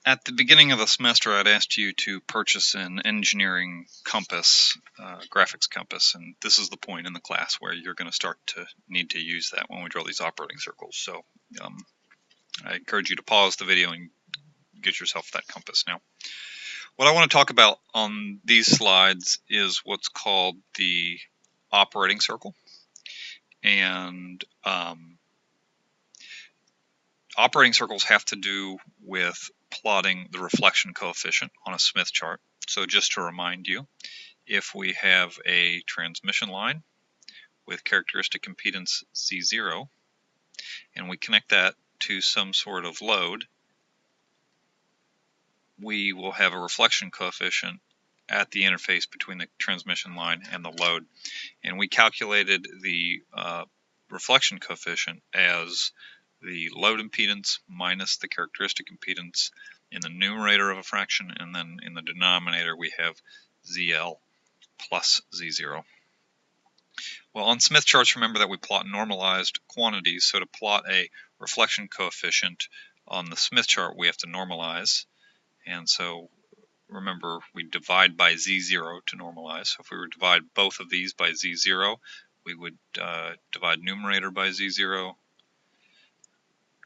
At the beginning of the semester, I'd asked you to purchase an engineering compass, graphics compass, and this is the point in the class where you're going to start to need to use that when we draw these operating circles. So I encourage you to pause the video and get yourself that compass. Now, what I want to talk about on these slides is what's called the operating circle. And operating circles have to do with plotting the reflection coefficient on a Smith chart. So just to remind you, if we have a transmission line with characteristic impedance Z0, and we connect that to some sort of load, we will have a reflection coefficient at the interface between the transmission line and the load. And we calculated the reflection coefficient as the load impedance minus the characteristic impedance in the numerator of a fraction, and then in the denominator we have ZL plus Z0. Well, on Smith charts, remember that we plot normalized quantities, so to plot a reflection coefficient on the Smith chart we have to normalize, and so remember we divide by Z0 to normalize. So if we were to divide both of these by Z0, we would divide numerator by Z0,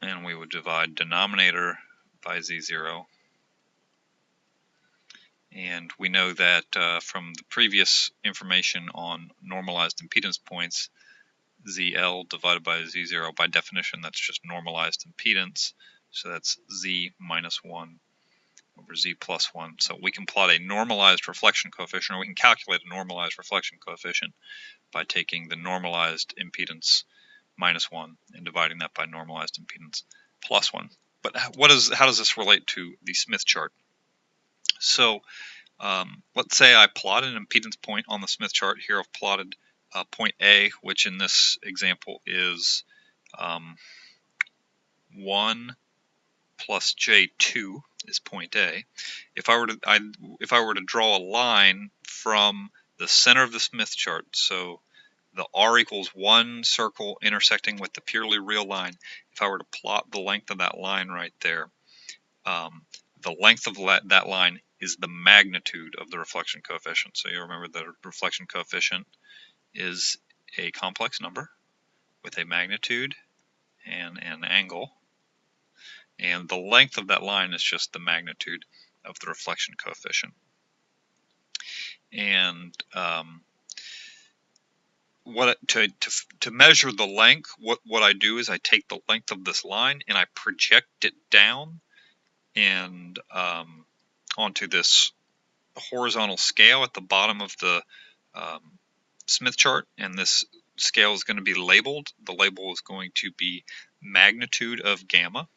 and we would divide denominator by Z0. And we know that from the previous information on normalized impedance points, ZL divided by Z0, by definition, that's just normalized impedance. So that's Z minus 1 over Z plus 1. So we can plot a normalized reflection coefficient, or we can calculate a normalized reflection coefficient by taking the normalized impedance minus 1 and dividing that by normalized impedance plus 1. But how does this relate to the Smith chart? So let's say I plot an impedance point on the Smith chart. Here I've plotted point A, which in this example is 1 plus J2 is point A. If I were to draw a line from the center of the Smith chart, so the R equals 1 circle intersecting with the purely real line, if I were to plot the length of that line right there, the length of that line is the magnitude of the reflection coefficient. So you remember the reflection coefficient is a complex number with a magnitude and an angle, and the length of that line is just the magnitude of the reflection coefficient. And to measure the length, what I do is I take the length of this line and I project it down and onto this horizontal scale at the bottom of the Smith chart, and this scale is going to be labeled. The label is going to be magnitude of gamma,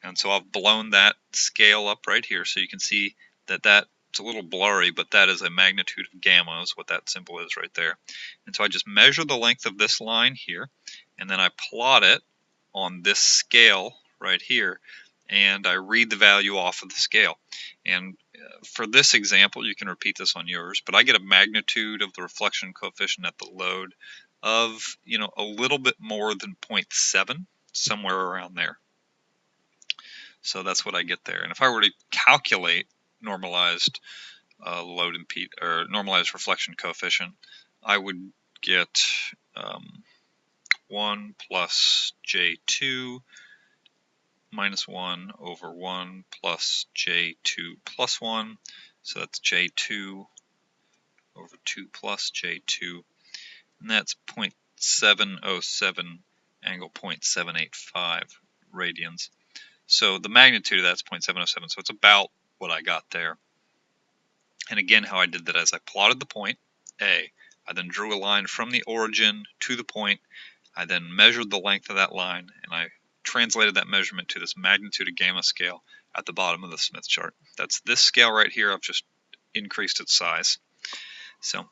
and so I've blown that scale up right here so you can see that it's a little blurry, but that is a magnitude of gamma is what that symbol is right there. And so I just measure the length of this line here, and then I plot it on this scale right here, and I read the value off of the scale. And for this example, you can repeat this on yours, but I get a magnitude of the reflection coefficient at the load of, a little bit more than 0.7, somewhere around there. So that's what I get there. And if I were to calculate normalized normalized reflection coefficient, I would get 1 plus J2 minus 1 over 1 plus J2 plus 1. So that's J2 over 2 plus J2. And that's 0.707 angle 0.785 radians. So the magnitude of that's 0.707. So it's about what I got there. And again, how I did that is I plotted the point A. I then drew a line from the origin to the point. I then measured the length of that line, and I translated that measurement to this magnitude of gamma scale at the bottom of the Smith chart. That's this scale right here. I've just increased its size. So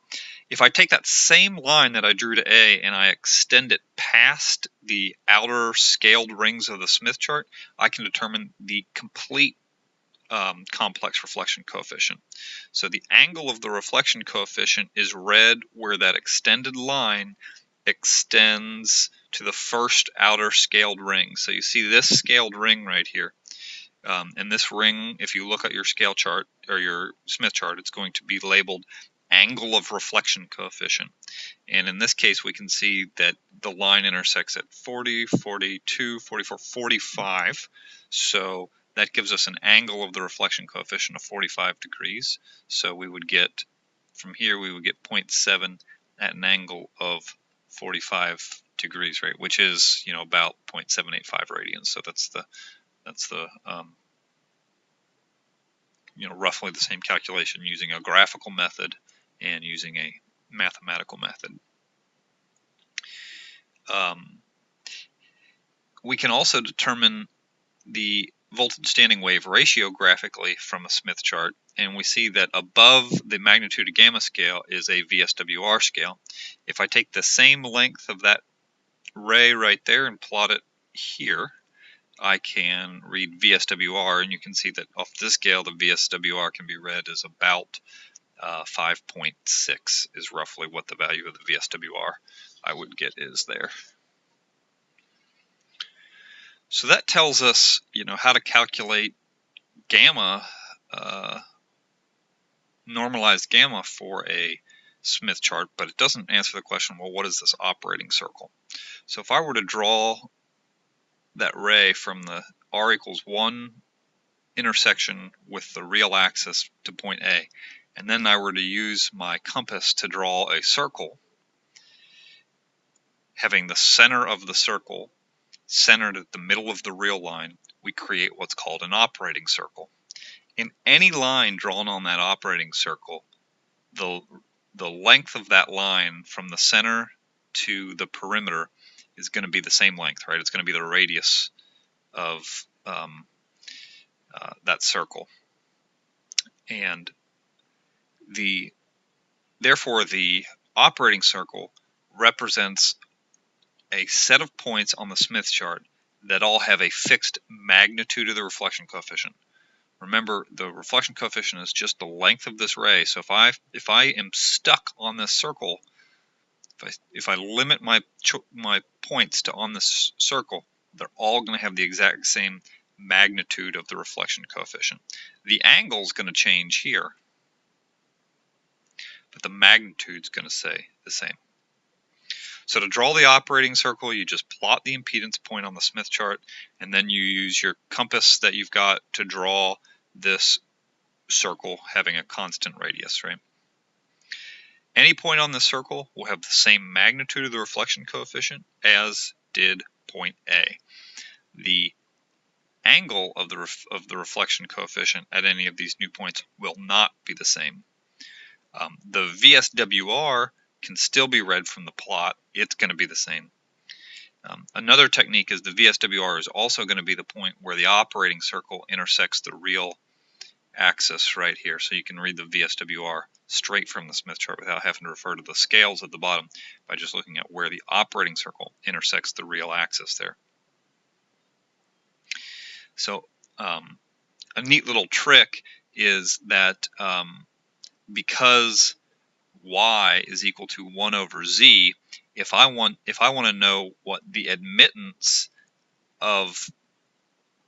if I take that same line that I drew to A and I extend it past the outer scaled rings of the Smith chart, I can determine the complete complex reflection coefficient. So the angle of the reflection coefficient is read where that extended line extends to the first outer scaled ring. So you see this scaled ring right here. And this ring, if you look at your scale chart or your Smith chart, it's going to be labeled angle of reflection coefficient. And in this case, we can see that the line intersects at 40, 42, 44, 45. So that gives us an angle of the reflection coefficient of 45 degrees. So we would get, from here, we would get 0.7 at an angle of 45 degrees, right? Which is, about 0.785 radians. So that's the roughly the same calculation using a graphical method and using a mathematical method. We can also determine the voltage standing wave ratio graphically from a Smith chart, and we see that above the magnitude of gamma scale is a VSWR scale. If I take the same length of that ray right there and plot it here, I can read VSWR, and you can see that off this scale the VSWR can be read as about 5.6 is roughly what the value of the VSWR I would get is there. So that tells us, how to calculate gamma, normalized gamma for a Smith chart, but it doesn't answer the question, well, what is this operating circle? So if I were to draw that ray from the r equals 1 intersection with the real axis to point A, and then I were to use my compass to draw a circle, having the center of the circle centered at the middle of the real line, we create what's called an operating circle. In any line drawn on that operating circle, the length of that line from the center to the perimeter is going to be the same length, right? It's going to be the radius of that circle. And therefore the operating circle represents a set of points on the Smith chart that all have a fixed magnitude of the reflection coefficient. Remember, the reflection coefficient is just the length of this ray. So if I am stuck on this circle, if I limit my points to on this circle, they're all going to have the exact same magnitude of the reflection coefficient. The angle is going to change here, but the magnitude is going to stay the same. So to draw the operating circle, you just plot the impedance point on the Smith chart, and then you use your compass that you've got to draw this circle having a constant radius, right? Any point on the circle will have the same magnitude of the reflection coefficient as did point A. The angle of the reflection coefficient at any of these new points will not be the same. The VSWR can still be read from the plot. It's going to be the same. Another technique is the VSWR is also going to be the point where the operating circle intersects the real axis right here. So you can read the VSWR straight from the Smith chart without having to refer to the scales at the bottom by just looking at where the operating circle intersects the real axis there. So a neat little trick is that because y is equal to 1 over z, if I want to know what the admittance of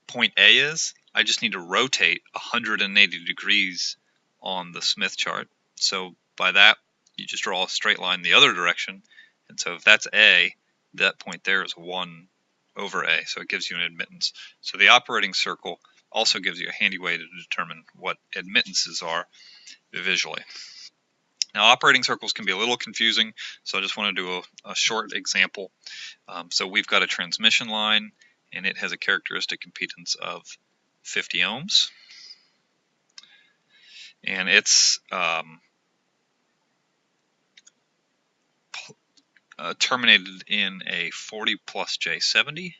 point A is, I just need to rotate 180 degrees on the Smith chart. So by that, you just draw a straight line the other direction. And so if that's A, that point there is 1 over A. So it gives you an admittance. So the operating circle also gives you a handy way to determine what admittances are visually. Now, operating circles can be a little confusing, so I just want to do a short example. So we've got a transmission line, and it has a characteristic impedance of 50 ohms. And it's terminated in a 40 plus J70.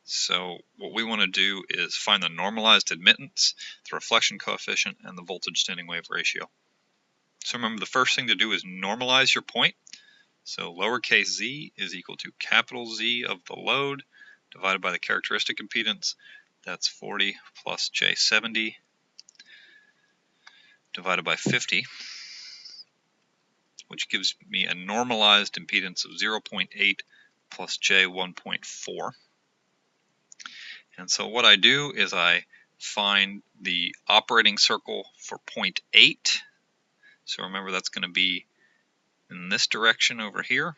So what we want to do is find the normalized admittance, the reflection coefficient, and the voltage standing wave ratio. So remember, the first thing to do is normalize your point. So lowercase z is equal to capital Z of the load divided by the characteristic impedance. That's 40 plus J70 divided by 50, which gives me a normalized impedance of 0.8 plus J 1.4. And so what I do is I find the operating circle for 0.8. So remember that's going to be in this direction over here.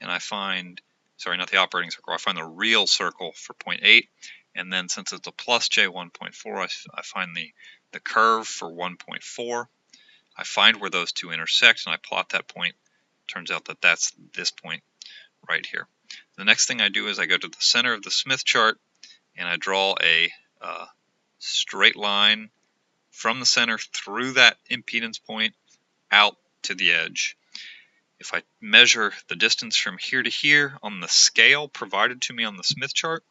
And I find, sorry, not the operating circle, I find the real circle for 0.8. And then since it's a plus J 1.4, I find the curve for 1.4. I find where those two intersect and I plot that point. Turns out that that's this point right here. The next thing I do is I go to the center of the Smith chart and I draw a straight line from the center through that impedance point out to the edge. If I measure the distance from here to here on the scale provided to me on the Smith chart,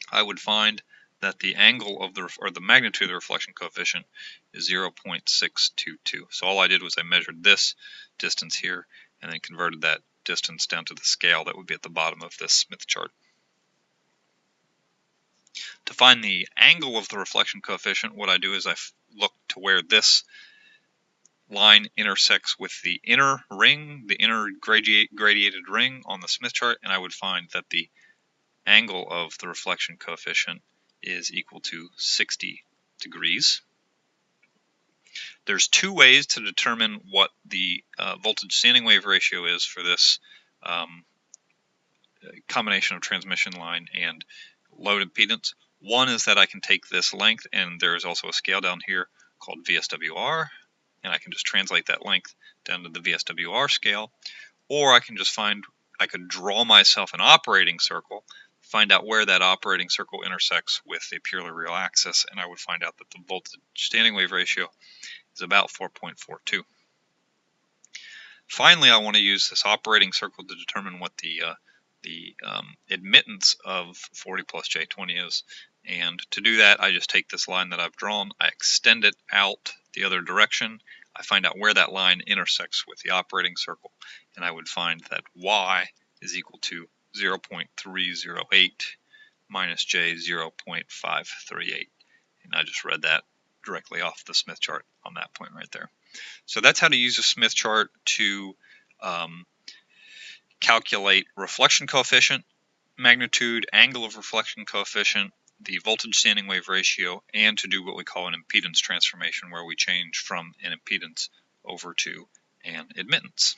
I would find that the angle of the magnitude of the reflection coefficient is 0.622. So all I did was I measured this distance here and then converted that distance down to the scale that would be at the bottom of this Smith chart. To find the angle of the reflection coefficient, what I do is I look to where this line intersects with the inner ring, the inner gradiated ring on the Smith chart, and I would find that the angle of the reflection coefficient is equal to 60 degrees. There's two ways to determine what the voltage standing wave ratio is for this combination of transmission line and load impedance. One is that I can take this length, and there is also a scale down here called VSWR, and I can just translate that length down to the VSWR scale, or I can just I could draw myself an operating circle, find out where that operating circle intersects with a purely real axis, and I would find out that the voltage standing wave ratio is about 4.42. Finally, I want to use this operating circle to determine what the admittance of 40 plus J20 is. And to do that, I just take this line that I've drawn, I extend it out the other direction, I find out where that line intersects with the operating circle, and I would find that Y is equal to 0.308 minus J 0.538. And I just read that directly off the Smith chart on that point right there. So that's how to use a Smith chart to calculate reflection coefficient, magnitude, angle of reflection coefficient, the voltage standing wave ratio, and to do what we call an impedance transformation, where we change from an impedance over to an admittance.